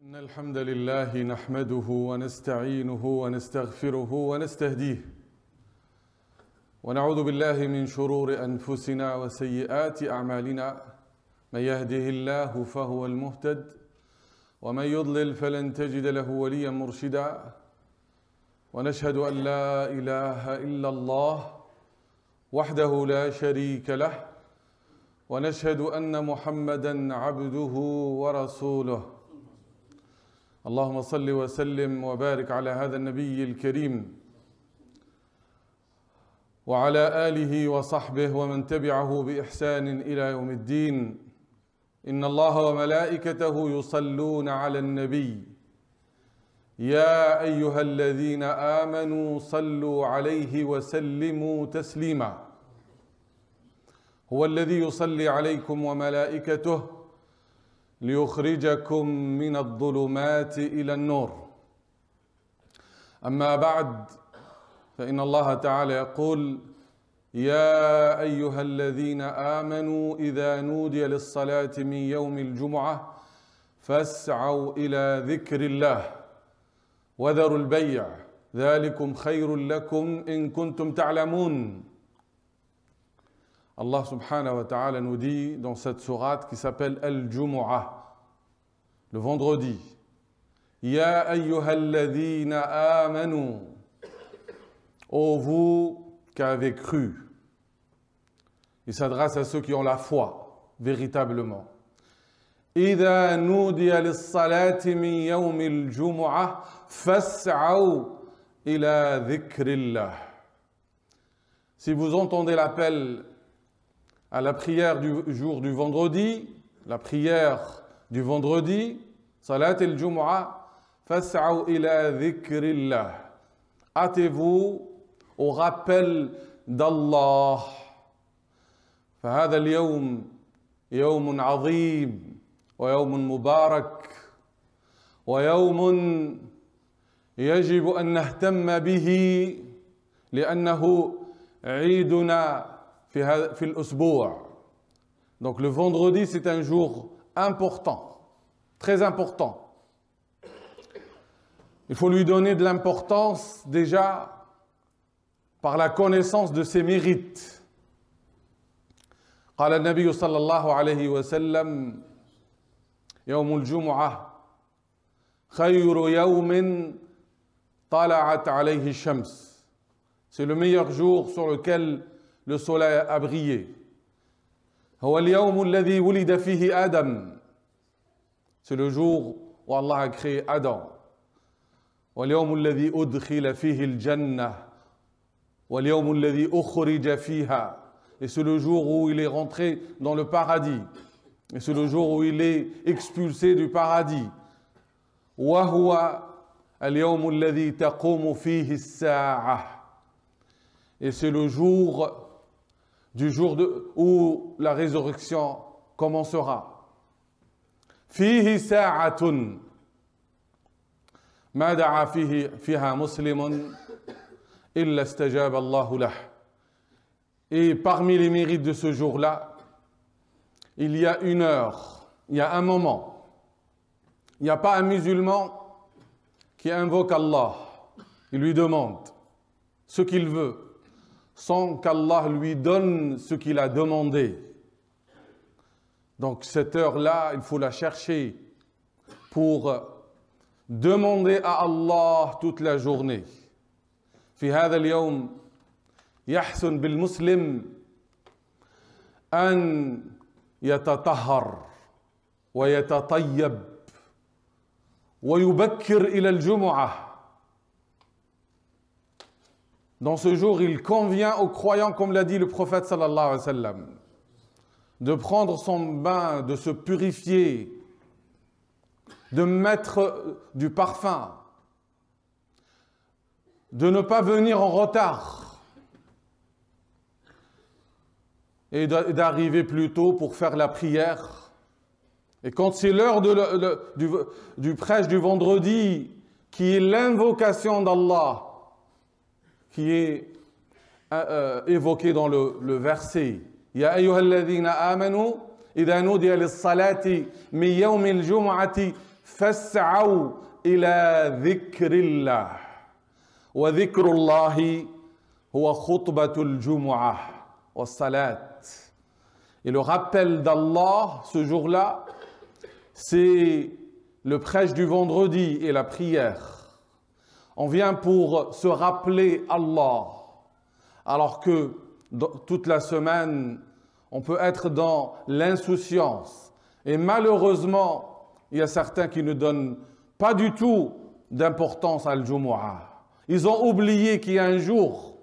إن الحمد لله نحمده ونستعينه ونستغفره ونستهديه ونعوذ بالله من شرور أنفسنا وسيئات أعمالنا من يهده الله فهو المهتد ومن يضلل فلن تجد له وليا مرشدا ونشهد أن لا إله إلا الله وحده لا شريك له ونشهد أن محمدًا عبده ورسوله اللهم صل وسلم وبارك على هذا النبي الكريم وعلى آله وصحبه ومن تبعه بإحسان إلى يوم الدين إن الله وملائكته يصلون على النبي يا أيها الذين آمنوا صلوا عليه وسلموا تسليما هو الذي يصلي عليكم وملائكته ليخرجكم من الظلمات إلى النور أما بعد فإن الله تعالى يقول يا أيها الذين آمنوا إذا نودي للصلاة من يوم الجمعة فاسعوا إلى ذكر الله وذروا البيع ذلكم خير لكم إن كنتم تعلمون. Allah subhanahu wa ta'ala nous dit dans cette sourate qui s'appelle Al-Jumu'ah, le vendredi, Ya ayyuhalladhina amanu, ô vous qui avez cru. Il s'adresse à ceux qui ont la foi, véritablement. Idha nudiya lis-salati min yawmil jumu'ah fas'aw ila dhikrillah. Si vous entendez l'appel à la prière du jour du vendredi, la prière du vendredi, Salat al-Jumu'ah, fas'aw ila dhikrillah. Hâtez-vous au rappel d'Allah. فهذا اليوم يوم عظيم ويوم مبارك ويوم يجب أن نهتم به لأنه عيدنا في الأسبوع. Donc le vendredi c'est un jour important, très important. Il faut lui donner de l'importance déjà par la connaissance de ses mérites. قال النبي صلى الله عليه وسلم يوم الجمعة خير يوم طلعت عليه الشمس. C'est le meilleur jour sur lequel le soleil a brillé. هو اليوم الذي ولد فيه آدم. C'est le jour où Allah a créé Adam. واليوم الذي أدخل فيه الجنة. واليوم الذي أخرج فيها. Et c'est le jour où il est rentré dans le paradis. Et c'est le jour où il est expulsé du paradis. وهو اليوم الذي تقوم فيه الساعة. Et c'est le jour où la résurrection commencera. فيه ساعة ما دعا فيها مسلم إلا استجاب الله له. Et parmi les mérites de ce jour-là, il y a une heure, il y a un moment. Il n'y a pas un musulman qui invoque Allah. Il lui demande ce qu'il veut, sans qu'Allah lui donne ce qu'il a demandé. Donc cette heure-là, il faut la chercher pour demander à Allah toute la journée. في هذا اليوم يحسن بالمسلم أن يتطهر ويتطيب ويبكر إلى الجمعة. Dans ce jour, il convient aux croyants, comme l'a dit le prophète sallallahu alayhi wa sallam, de prendre son bain, de se purifier, de mettre du parfum, de ne pas venir en retard et d'arriver plus tôt pour faire la prière. Et quand c'est l'heure du prêche du vendredi, qui est l'invocation d'Allah, qui est évoqué dans le verset Ya ayyuhalladhina amanu idha nudiya lis-salati min yawmil jum'ati فاسعوا إلى ذكر الله وذكر الله هو خطبة الجمعة والصلاة. Et le rappel d'Allah ce jour-là, c'est le prêche du vendredi et la prière. On vient pour se rappeler Allah, alors que toute la semaine, on peut être dans l'insouciance. Et malheureusement, il y a certains qui ne donnent pas du tout d'importance à Al-Jumu'ah. Ils ont oublié qu'il y a un jour.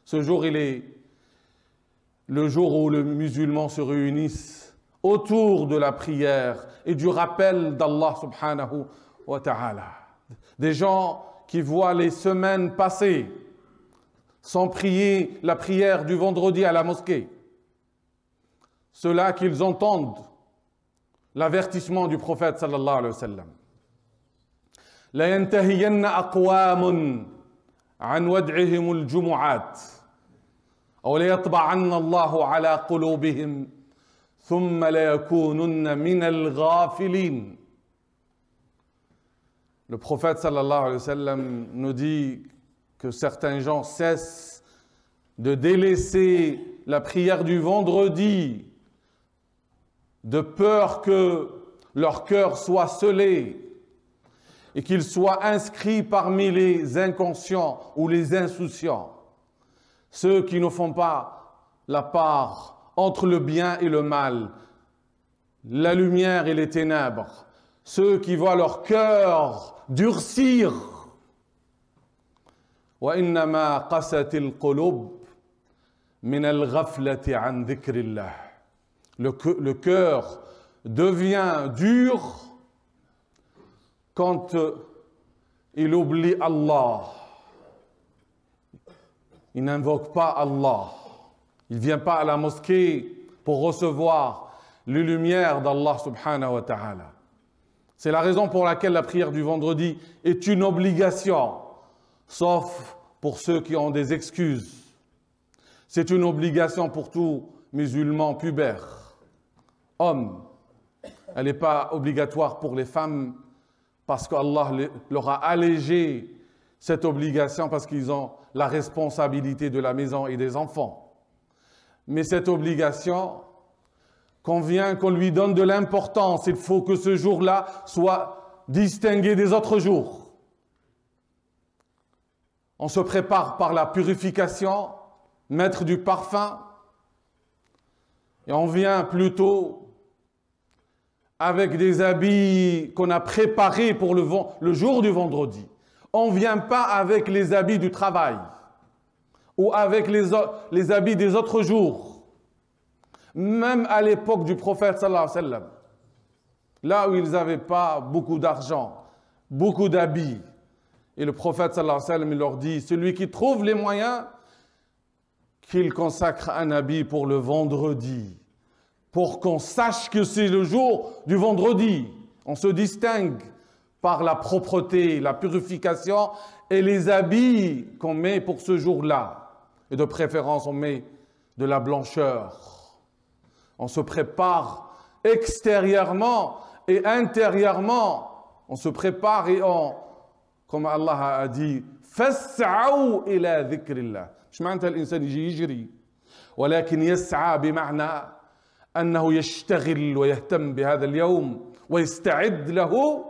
Ce jour, il est le jour où les musulmans se réunissent autour de la prière et du rappel d'Allah subhanahu wa ta'ala. Des gens qui voient les semaines passer sans prier la prière du vendredi à la mosquée. Ceux-là qu'ils entendent l'avertissement du prophète sallallahu alayhi wa sallam. La yantahiyanna aqwamun an wad'ihim al-jumu'at aw la yatba'anna Allahu ala qulubihim thumma la yakununna min al-ghafilin. Le prophète sallallahu alayhi wa sallam nous dit que certains gens cessent de délaisser la prière du vendredi de peur que leur cœur soit scellé et qu'ils soient inscrits parmi les inconscients ou les insouciants, ceux qui ne font pas la part entre le bien et le mal, la lumière et les ténèbres, ceux qui voient leur cœur durcir. وإنما قست القلوب من الغفلة عن ذكر الله. Le cœur devient dur quand il oublie Allah. Il n'invoque pas Allah. Il ne vient pas à la mosquée pour recevoir les lumières d'Allah subhanahu wa ta'ala. C'est la raison pour laquelle la prière du vendredi est une obligation, sauf pour ceux qui ont des excuses. C'est une obligation pour tout musulman pubère, homme. Elle n'est pas obligatoire pour les femmes parce qu'Allah leur a allégé cette obligation parce qu'ils ont la responsabilité de la maison et des enfants. Mais cette obligation convient qu'on lui donne de l'importance. Il faut que ce jour-là soit distingué des autres jours. On se prépare par la purification, mettre du parfum, et on vient plutôt avec des habits qu'on a préparés pour le jour du vendredi. On ne vient pas avec les habits du travail ou avec les habits des autres jours. Même à l'époque du prophète sallallahu alayhi wa sallam, là où ils n'avaient pas beaucoup d'argent, beaucoup d'habits, et le prophète sallallahu alayhi wa sallam il leur dit, celui qui trouve les moyens, qu'il consacre un habit pour le vendredi, pour qu'on sache que c'est le jour du vendredi. On se distingue par la propreté, la purification et les habits qu'on met pour ce jour-là. Et de préférence, on met de la blancheur. On se prépare extérieurement et intérieurement. On se prépare et comme Allah a dit, فَاسْعَوْا إِلَى ذِكْرِ اللَّهِ. مش معناتها الإنسان يجي يجري ولكن يسعى بمعنى أنه يشتغل ويهتم بهذا اليوم ويستعد له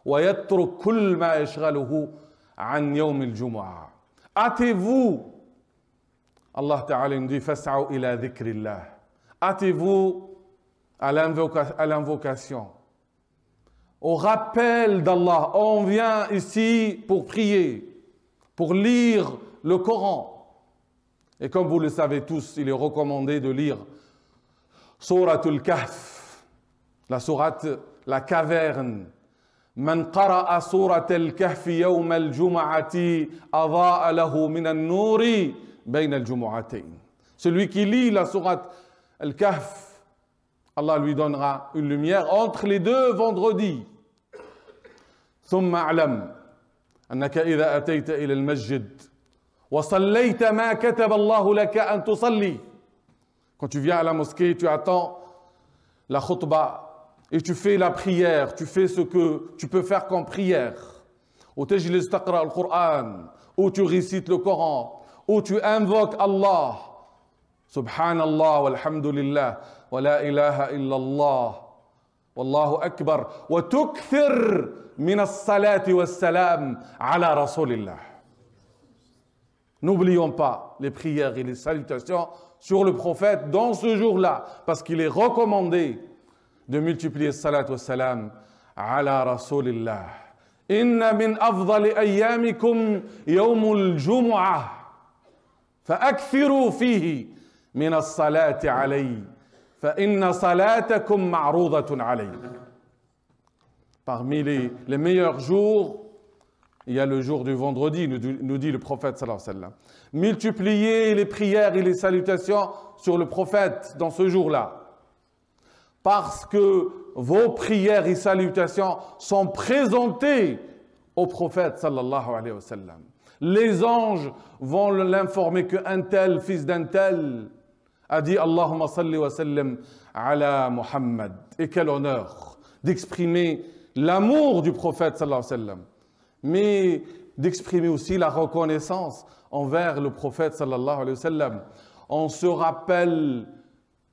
ويترك كل ما يشغله عن يوم الجمعة. Hâtez-vous, Allah Ta'ala nous dit فَاسْعَوْا إِلَى ذِكْرِ اللَّهِ. Hâtez-vous à l'invocation, au rappel d'Allah. On vient ici pour prier, pour lire le Coran. Et comme vous le savez tous, il est recommandé de lire Souratul Kahf, la sourate, la caverne. Man qara'a Souratul Kahf yawm al-jum'ati adha'a lahu min an-nuri bayna al-jum'atayn. Celui qui lit la sourate al-Kahf, Allah lui donnera une lumière entre les deux vendredis. ثم اعلم أنك إذا أتيت إلى المسجد وصليت ما كتب الله لك أن تصلي. Quand tu viens à la mosquée, tu attends la khutbah et tu fais la prière, tu fais ce que tu peux faire comme prière, ou tajlis taqra al-Qur'an, ou tu récites le Coran, ou tu invoques Allah, subhanallah walhamdulillah, wa la ilaha illallah, wallahu akbar, wa tukthir min as-salati was-salam ala rasulillah. N'oublions pas les prières et les salutations sur le prophète dans ce jour-là, parce qu'il est recommandé de multiplier salat wa salam ala rasulillah. Inna min afdali ayyamikum yawmul jumu'ah fa'akthiru fihi min as-salati alayhi fa inna salatakum ma'rudatun alayhi. Parmi les meilleurs jours, il y a le jour du vendredi, nous dit le prophète sallallahu alayhi wa sallam. Multipliez les prières et les salutations sur le prophète dans ce jour-là. Parce que vos prières et salutations sont présentées au prophète sallallahu alayhi wa sallam. Les anges vont l'informer qu'un tel, fils d'un tel, a dit Allahumma salli wa sallim ala Muhammad. Et quel honneur d'exprimer l'amour du prophète sallallahu alayhi wa sallam, mais d'exprimer aussi la reconnaissance envers le prophète sallallahu alayhi wa sallam. On se rappelle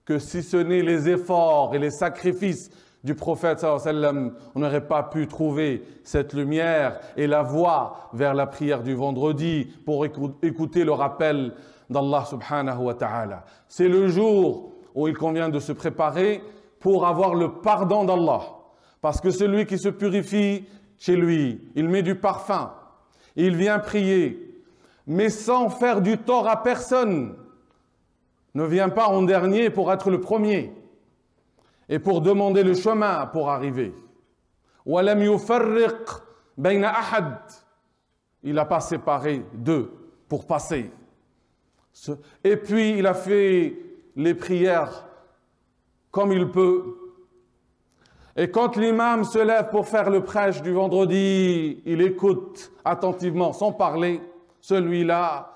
que si ce n'est les efforts et les sacrifices du prophète sallallahu alayhi wa sallam, on n'aurait pas pu trouver cette lumière et la voie vers la prière du vendredi pour écouter le rappel d'Allah subhanahu wa ta'ala. C'est le jour où il convient de se préparer pour avoir le pardon d'Allah. Parce que celui qui se purifie chez lui, il met du parfum, il vient prier, mais sans faire du tort à personne, ne vient pas en dernier pour être le premier et pour demander le chemin pour arriver. وَلَمْ يُفَرِّقْ بَيْنَ أَحَدٍ. Il n'a pas séparé d'eux pour passer. Et puis il a fait les prières comme il peut. Et quand l'imam se lève pour faire le prêche du vendredi, il écoute attentivement, sans parler, celui-là,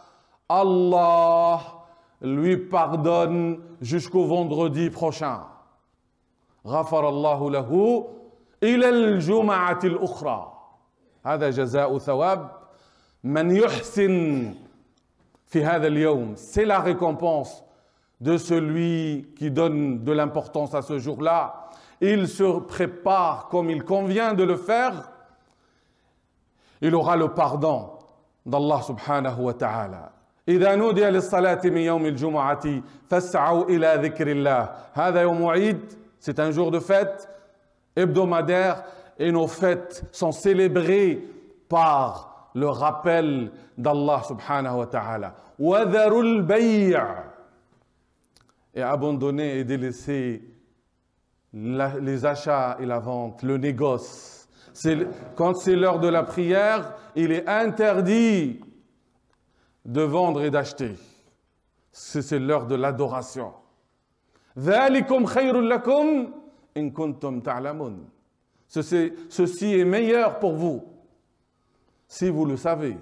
Allah lui pardonne jusqu'au vendredi prochain. غفر الله له إلى الجمعة الأخرى. هذا جزاء ثواب من يحسن في هذا اليوم. C'est la récompense de celui qui donne de l'importance à ce jour-là. Il se prépare comme il convient de le faire. Il aura le pardon d'Allah subhanahu wa ta'ala. إذا نودي للصلاة من يوم الجمعة فاسعوا إلى ذكر الله. هذا يوم عيد. C'est un jour de fête hebdomadaire et nos fêtes sont célébrées par le rappel d'Allah subhanahu wa ta'ala. وَذَرُوا الْبَيْعَ. Et abandonner et délaisser les achats et la vente, le négoce. Quand c'est l'heure de la prière, il est interdit de vendre et d'acheter. C'est l'heure de l'adoration. ذَلِكُمْ خَيْرٌ لَكُمْ إِن كُنتُمْ تَعْلَمُونَ. Ceci est meilleur pour vous, si vous le savez.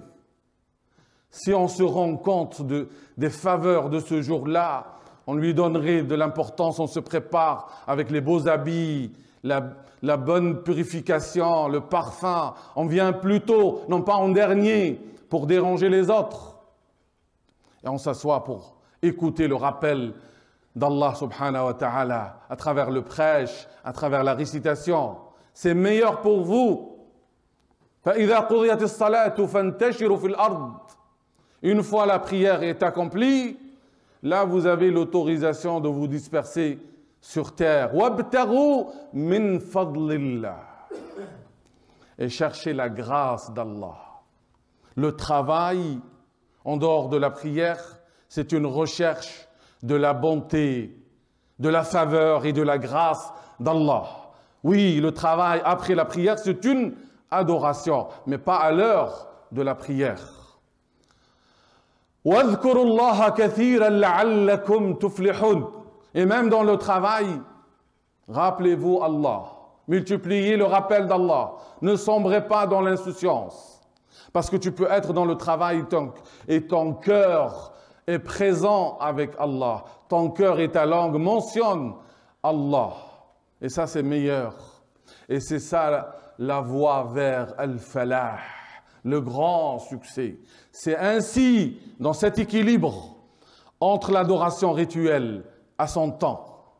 Si on se rend compte des faveurs de ce jour-là, on lui donnerait de l'importance, on se prépare avec les beaux habits, la bonne purification, le parfum. On vient plus tôt, non pas en dernier, pour déranger les autres. Et on s'assoit pour écouter le rappel d'Allah subhanahu wa ta'ala à travers le prêche, à travers la récitation. C'est meilleur pour vous. فَإِذَا قُضِيَتِ الصَّلَاةُ فَانْتَشِرُوا فِي الْأَرْضِ. Une fois la prière est accomplie, là vous avez l'autorisation de vous disperser sur terre. وَابْتَغُوا مِنْ فَضْلِ اللَّهِ. Et cherchez la grâce d'Allah. Le travail, en dehors de la prière, c'est une recherche de la bonté, de la faveur et de la grâce d'Allah. Oui, le travail après la prière, c'est une adoration, mais pas à l'heure de la prière. وَاذْكُرُوا اللَّهَ كَثِيرًا لَعَلَّكُمْ تُفْلِحُونَ. Et même dans le travail, rappelez-vous Allah. Multipliez le rappel d'Allah. Ne sombrez pas dans l'insouciance. Parce que tu peux être dans le travail et ton cœur est présent avec Allah. Ton cœur et ta langue mentionnent Allah. Et ça, c'est meilleur. Et c'est ça la voie vers Al-Falah, le grand succès. C'est ainsi, dans cet équilibre entre l'adoration rituelle à son temps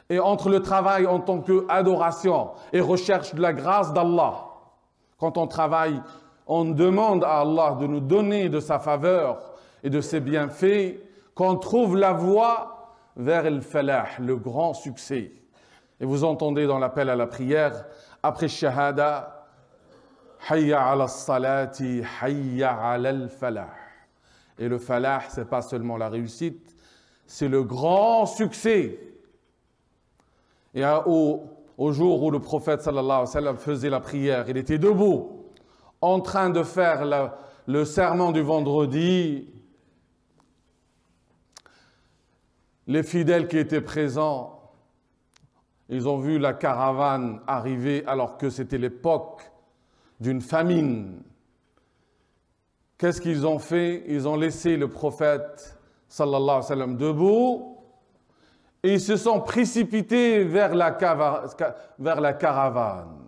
et entre le travail en tant qu'adoration et recherche de la grâce d'Allah. Quand on travaille, on demande à Allah de nous donner de sa faveur et de ses bienfaits, qu'on trouve la voie vers Al-Falah, le grand succès. Et vous entendez dans l'appel à la prière, après Shahada, Hayya ala salati, Hayya ala al-falah. Et le falah, ce n'est pas seulement la réussite, c'est le grand succès. Et au jour où le prophète sallallahu alayhi wa sallam faisait la prière, il était debout, en train de faire le sermon du vendredi. Les fidèles qui étaient présents, ils ont vu la caravane arriver alors que c'était l'époque d'une famine. Qu'est-ce qu'ils ont fait? Ils ont laissé le prophète sallallahu alayhi wa sallam debout et ils se sont précipités vers la caravane.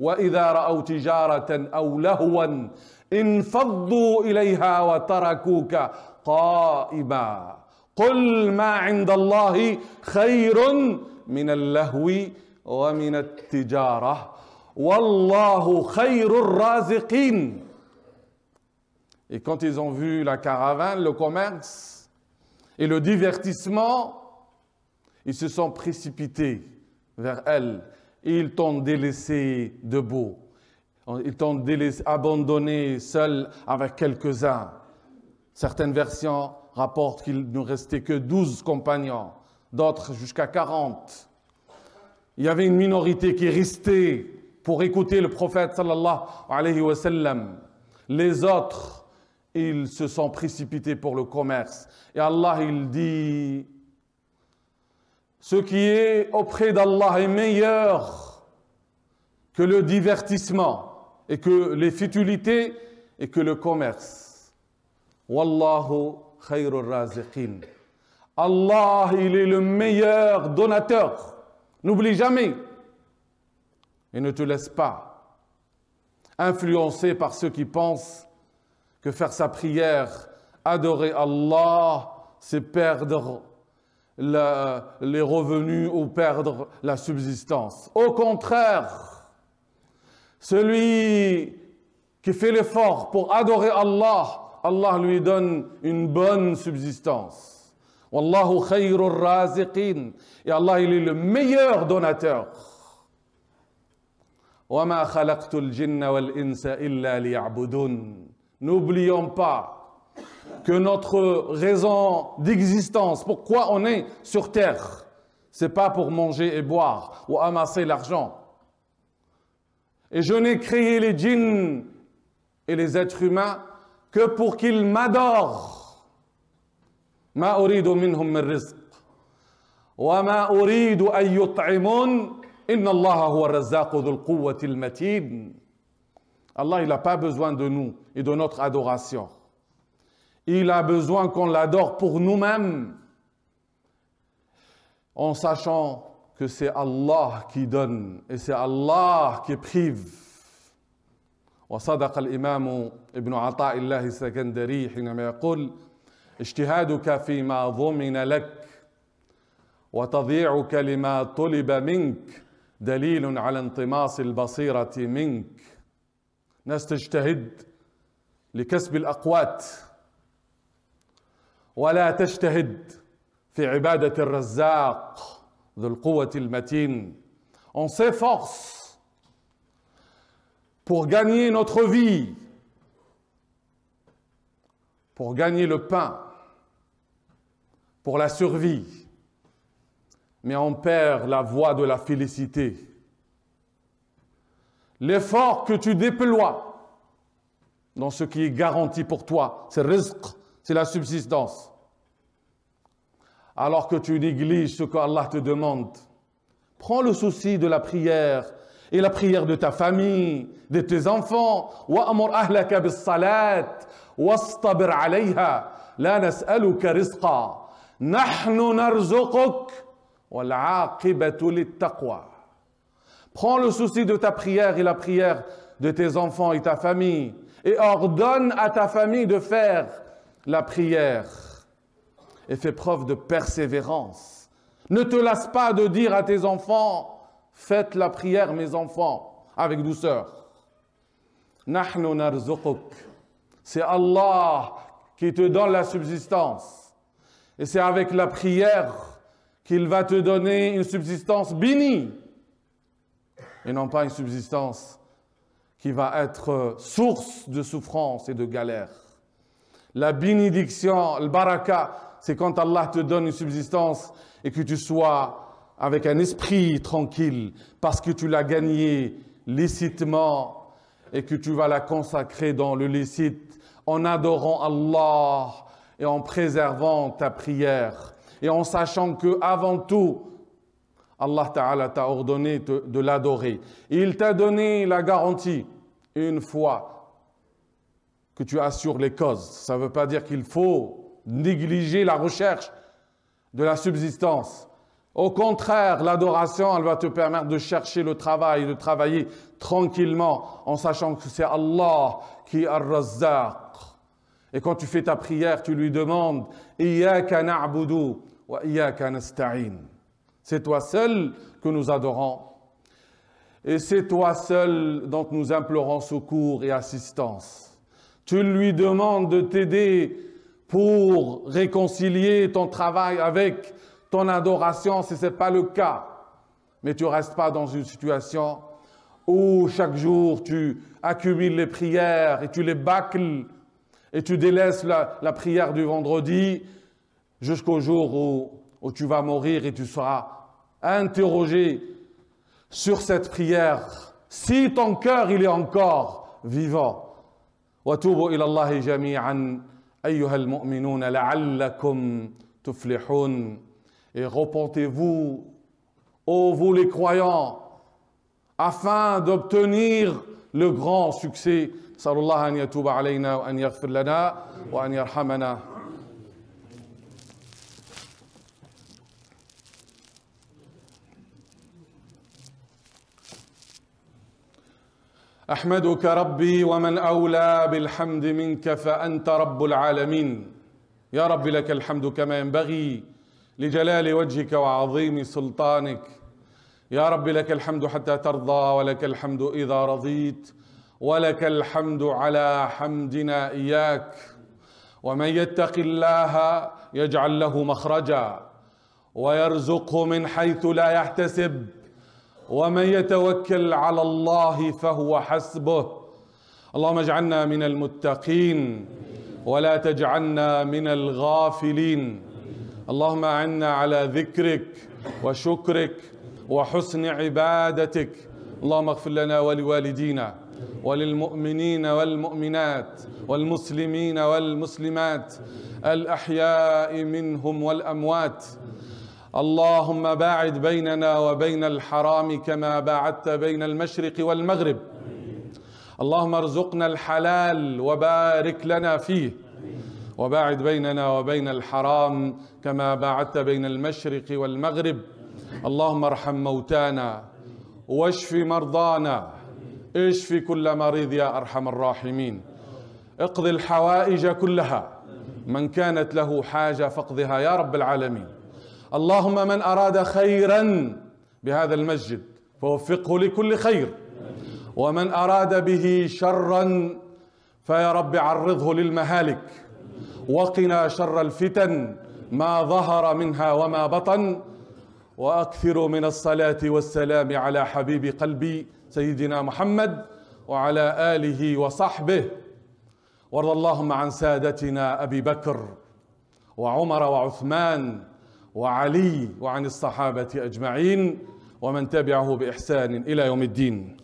وَإِذَا رَأَوْا تِجَارَةً أَوْ لَهْوًا انفضوا إليها وتركوك قائما قل ما عند الله خير من اللهو ومن التجارة والله خير الرازقين. Et quand ils ont vu la caravane, le commerce et le divertissement, ils se sont précipités vers elle. Ils t'ont délaissé debout. Ils t'ont abandonné seul avec quelques-uns. Certaines versions rapportent qu'il ne restait que 12 compagnons, d'autres jusqu'à 40. Il y avait une minorité qui restait pour écouter le prophète sallallahu alayhi wa sallam. Les autres, ils se sont précipités pour le commerce. Et Allah, il dit, ce qui est auprès d'Allah est meilleur que le divertissement et que les futilités et que le commerce. Wallahu khayrul raziqin. Allah, il est le meilleur donateur. N'oublie jamais et ne te laisse pas influencer par ceux qui pensent que faire sa prière, adorer Allah, c'est perdre les revenus ou perdre la subsistance. Au contraire, celui qui fait l'effort pour adorer Allah, Allah lui donne une bonne subsistance. Wallahu khayrul raziqin. Et Allah, il est le meilleur donateur. Wa ma khalaqtul jinna wal insa illa liya'budun. N'oublions pas que notre raison d'existence, pourquoi on est sur terre, c'est pas pour manger et boire ou amasser l'argent. Et je n'ai créé les djinns et les êtres humains que pour qu'ils m'adorent. Ma uridu minhum min rizq wa ma uridu an yut'imun inna Allaha huwa ar-razzaqu dhul quwwati al-matin. Allah, il n'a pas besoin de nous et de notre adoration. Il a besoin qu'on l'adore pour nous-mêmes, en sachant que c'est Allah qui donne et c'est Allah qui prive. وصدق الإمام ابن عطاء الله السكندري حينما يقول اجتهادك فيما ضمن لك وتضييعك لما طلب منك دليل على انطماس البصيرة منك. ناس تجتهد لكسب الأقوات ولا تجتهد في عبادة الرزاق ذو القوة المتين. On s'efforce pour gagner notre vie, pour gagner le pain, pour la survie, mais on perd la voie de la félicité. L'effort que tu déploies dans ce qui est garanti pour toi, c'est le rizq, c'est la subsistance. Alors que tu négliges ce qu'Allah te demande. Prends le souci de la prière et la prière de ta famille, de tes enfants. وَأَمُرْ أَهْلَكَ بِالصَّلَاةِ وَاصْطَبِرْ عَلَيْهَا لَا نَسْأَلُكَ رِزْقًا نَحْنُ نَرْزُقُكَ وَالْعَاقِبَةُ لِلتَّقْوَى. Prends le souci de ta prière et la prière de tes enfants et ta famille et ordonne à ta famille de faire la prière et fais preuve de persévérance. Ne te lasse pas de dire à tes enfants « Faites la prière, mes enfants », avec douceur. « Nahnu narzuquk » C'est Allah qui te donne la subsistance. Et c'est avec la prière qu'il va te donner une subsistance bénie. Et non pas une subsistance qui va être source de souffrance et de galère. La bénédiction, le baraka, c'est quand Allah te donne une subsistance et que tu sois avec un esprit tranquille parce que tu l'as gagné licitement et que tu vas la consacrer dans le licite en adorant Allah et en préservant ta prière et en sachant que avant tout, Allah Ta'ala t'a ordonné de l'adorer. Il t'a donné la garantie une fois que tu assures les causes. Ça ne veut pas dire qu'il faut négliger la recherche de la subsistance. Au contraire, l'adoration, elle va te permettre de chercher le travail, de travailler tranquillement en sachant que c'est Allah qui est Ar-Razzaq. Et quand tu fais ta prière, tu lui demandes « Iyaka na'budu wa iyaka nasta'in » C'est toi seul que nous adorons. Et c'est toi seul dont nous implorons secours et assistance. Tu lui demandes de t'aider pour réconcilier ton travail avec ton adoration si ce n'est pas le cas. Mais tu ne restes pas dans une situation où chaque jour tu accumules les prières et tu les bâcles et tu délaisses la prière du vendredi jusqu'au jour où tu vas mourir et tu seras interrogé sur cette prière si ton cœur il est encore vivant. وَتُوبُوا إِلَى اللَّهِ جَمِيعًا أَيُّهَا الْمُؤْمِنُونَ لَعَلَّكُمْ تُفْلِحُونَ. Et repentez-vous, ô vous les croyants, afin d'obtenir le grand succès. Sallallahu an yatuba alayna wa an yaghfir lana wa an yarhamana. أحمدك ربي ومن أولى بالحمد منك فأنت رب العالمين. يا رب لك الحمد كما ينبغي لجلال وجهك وعظيم سلطانك. يا رب لك الحمد حتى ترضى ولك الحمد إذا رضيت ولك الحمد على حمدنا إياك. ومن يتق الله يجعل له مخرجا ويرزقه من حيث لا يحتسب ومن يتوكل على الله فهو حسبه. اللهم اجعلنا من المتقين ولا تجعلنا من الغافلين. اللهم أعنا على ذكرك وشكرك وحسن عبادتك. اللهم اغفر لنا ولوالدينا وللمؤمنين والمؤمنات والمسلمين والمسلمات الأحياء منهم والأموات. اللهم باعد بيننا وبين الحرام كما باعدت بين المشرق والمغرب. اللهم ارزقنا الحلال وبارك لنا فيه وباعد بيننا وبين الحرام كما باعدت بين المشرق والمغرب. اللهم ارحم موتانا واشف مرضانا اشف كل مريض يا أرحم الراحمين. اقض الحوائج كلها من كانت له حاجة فاقضها يا رب العالمين. اللهم من أراد خيرا بهذا المسجد فوفقه لكل خير ومن أراد به شرا فيا رب عرضه للمهالك. وقنا شر الفتن ما ظهر منها وما بطن. وأكثر من الصلاة والسلام على حبيب قلبي سيدنا محمد وعلى آله وصحبه. وارض اللهم عن سادتنا أبي بكر وعمر وعثمان وعلي وعن الصحابة أجمعين ومن تبعه بإحسان إلى يوم الدين.